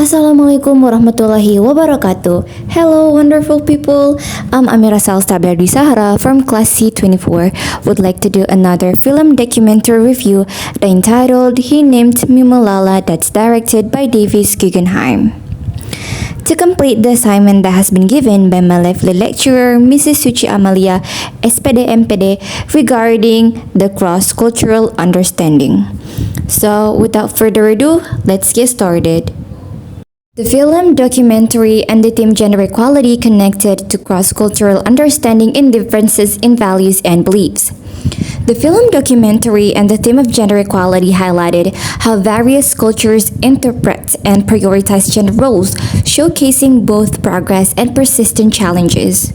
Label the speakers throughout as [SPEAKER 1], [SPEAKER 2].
[SPEAKER 1] Assalamualaikum warahmatullahi wabarakatuh. Hello, wonderful people. I'm Amirah Zalsabilah Zahra from class C24. Would like to do another film documentary review entitled He Named Me Malala, that's directed by Davis Guggenheim. To complete the assignment that has been given by my lovely lecturer, Mrs. Suci Amalia, SPD MPD, regarding the cross-cultural understanding. So, without further ado, let's get started. The film documentary and the theme gender equality connected to cross-cultural understanding in differences in values and beliefs. The film documentary and the theme of gender equality highlighted how various cultures interpret and prioritize gender roles, showcasing both progress and persistent challenges.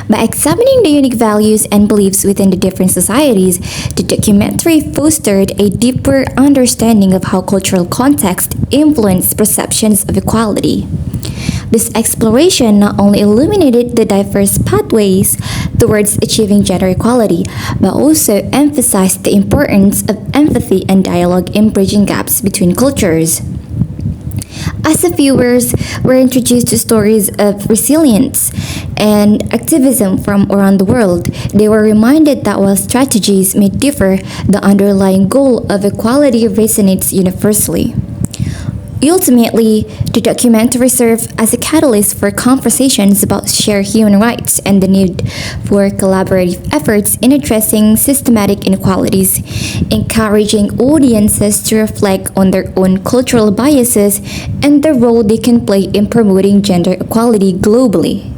[SPEAKER 1] By examining the unique values and beliefs within the different societies, the documentary fostered a deeper understanding of how cultural context influence perceptions of equality. This exploration not only illuminated the diverse pathways towards achieving gender equality, but also emphasized the importance of empathy and dialogue in bridging gaps between cultures. As the viewers were introduced to stories of resilience and activism from around the world, they were reminded that while strategies may differ, the underlying goal of equality resonates universally. Ultimately, the documentary served as a catalyst for conversations about shared human rights and the need for collaborative efforts in addressing systematic inequalities, encouraging audiences to reflect on their own cultural biases and the role they can play in promoting gender equality globally.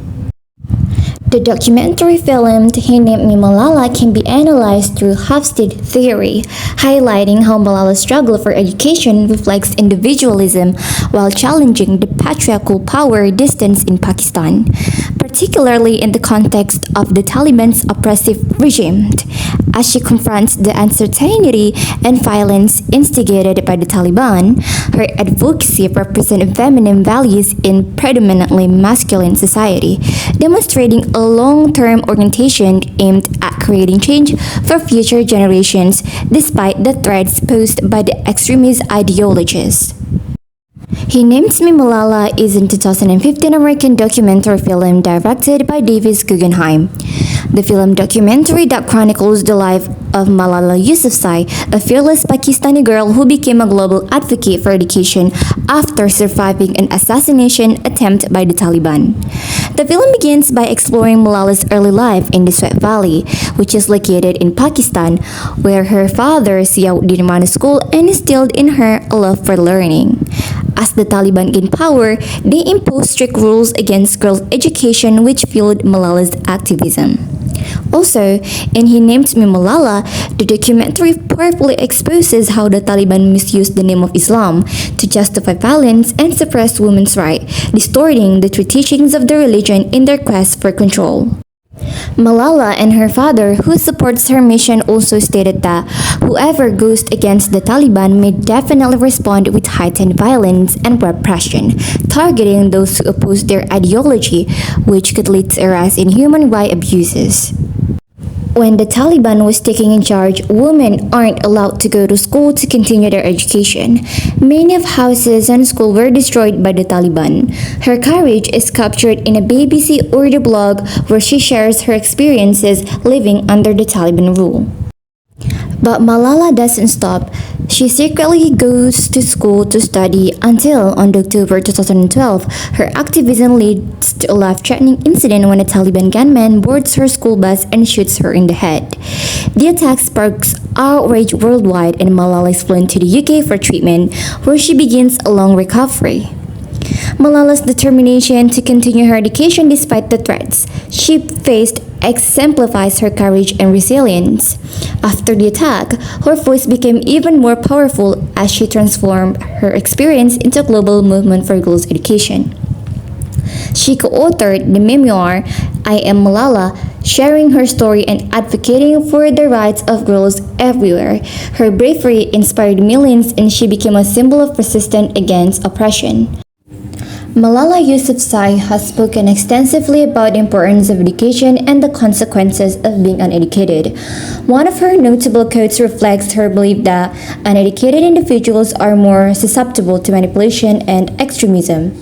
[SPEAKER 1] The documentary film He Named Me Malala can be analyzed through Hofstede theory, highlighting how Malala's struggle for education reflects individualism while challenging the patriarchal power distance in Pakistan, particularly in the context of the Taliban's oppressive regime, as she confronts the uncertainty and violence instigated by the Taliban. Her advocacy represents feminine values in predominantly masculine society, demonstrating a long-term orientation aimed at creating change for future generations despite the threats posed by the extremist ideologies. He Named Me Malala is a 2015 American documentary film directed by Davis Guggenheim. The film documentary that chronicles the life of Malala Yousafzai, a fearless Pakistani girl who became a global advocate for education after surviving an assassination attempt by the Taliban. The film begins by exploring Malala's early life in the Swat Valley, which is located in Pakistan, where her father Ziauddin ran a school and instilled in her a love for learning. As the Taliban gained power, they imposed strict rules against girls' education, which fueled Malala's activism. Also, in He Named Me Malala, the documentary powerfully exposes how the Taliban misused the name of Islam to justify violence and suppress women's rights, distorting the true teachings of the religion in their quest for control. Malala and her father, who supports her mission, also stated that whoever goes against the Taliban may definitely respond with heightened violence and repression, targeting those who oppose their ideology, which could lead to a rise in human rights abuses. When the Taliban was taking in charge, women aren't allowed to go to school to continue their education. Many of houses and schools were destroyed by the Taliban. Her courage is captured in a BBC Urdu blog where she shares her experiences living under the Taliban rule. But Malala doesn't stop. She secretly goes to school to study until, on October 2012, her activism leads to a life-threatening incident when a Taliban gunman boards her school bus and shoots her in the head. The attack sparks outrage worldwide, and Malala is flown to the UK for treatment, where she begins a long recovery. Malala's determination to continue her education despite the threats she faced exemplifies her courage and resilience. After the attack, her voice became even more powerful as she transformed her experience into a global movement for girls' education. She co-authored the memoir, I Am Malala, sharing her story and advocating for the rights of girls everywhere. Her bravery inspired millions and she became a symbol of resistance against oppression. Malala Yousafzai has spoken extensively about the importance of education and the consequences of being uneducated. One of her notable quotes reflects her belief that uneducated individuals are more susceptible to manipulation and extremism.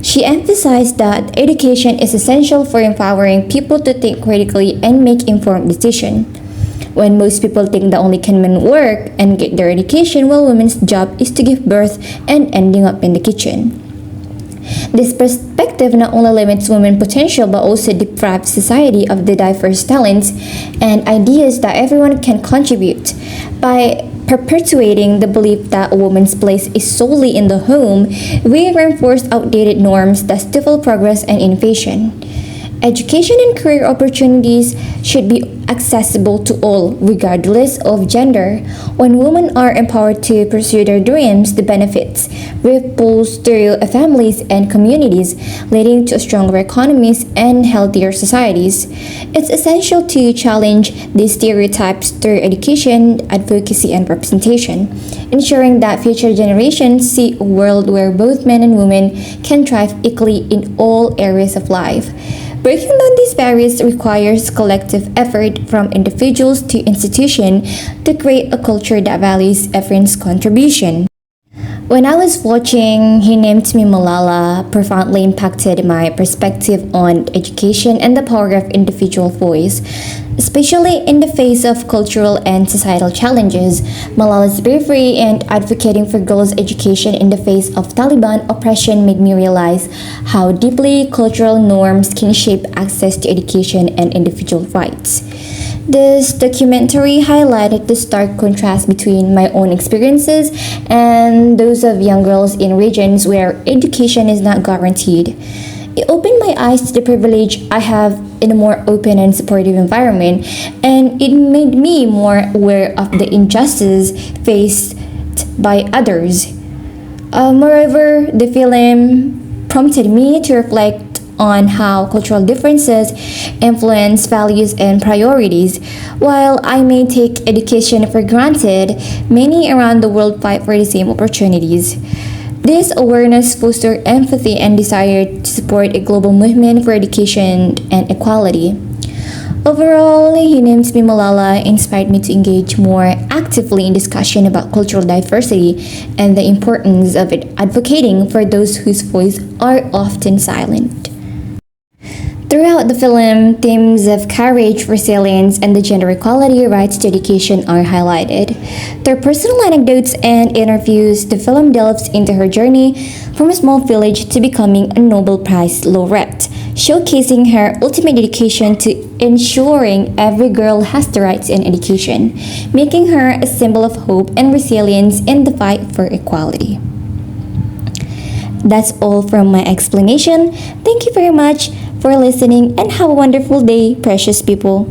[SPEAKER 1] She emphasized that education is essential for empowering people to think critically and make informed decisions. When most people think that only can men work and get their education while women's job is to give birth and ending up in the kitchen. This perspective not only limits women's potential but also deprives society of the diverse talents and ideas that everyone can contribute. By perpetuating the belief that a woman's place is solely in the home, we reinforce outdated norms that stifle progress and innovation. Education and career opportunities should be accessible to all, regardless of gender. When women are empowered to pursue their dreams, the benefits ripples through families and communities, leading to stronger economies and healthier societies. It's essential to challenge these stereotypes through education, advocacy, and representation, ensuring that future generations see a world where both men and women can thrive equally in all areas of life. Breaking down these barriers requires collective effort from individuals to institutions to create a culture that values everyone's contribution. When I was watching He Named Me Malala profoundly impacted my perspective on education and the power of individual voice. Especially in the face of cultural and societal challenges, Malala's bravery and advocating for girls' education in the face of Taliban oppression made me realize how deeply cultural norms can shape access to education and individual rights. This documentary highlighted the stark contrast between my own experiences and those of young girls in regions where education is not guaranteed. It opened my eyes to the privilege I have in a more open and supportive environment, and it made me more aware of the injustices faced by others. Moreover, the film prompted me to reflect on how cultural differences influence values and priorities. While I may take education for granted, many around the world fight for the same opportunities. This awareness fosters empathy and desire to support a global movement for education and equality. Overall, He Names Me Malala inspired me to engage more actively in discussion about cultural diversity and the importance of advocating for those whose voices are often silent. Throughout the film, themes of courage, resilience, and the gender equality rights to education are highlighted. Through personal anecdotes and interviews, the film delves into her journey from a small village to becoming a Nobel Prize laureate, showcasing her ultimate dedication to ensuring every girl has the rights in education, making her a symbol of hope and resilience in the fight for equality. That's all from my explanation. Thank you very much for listening and have a wonderful day, precious people.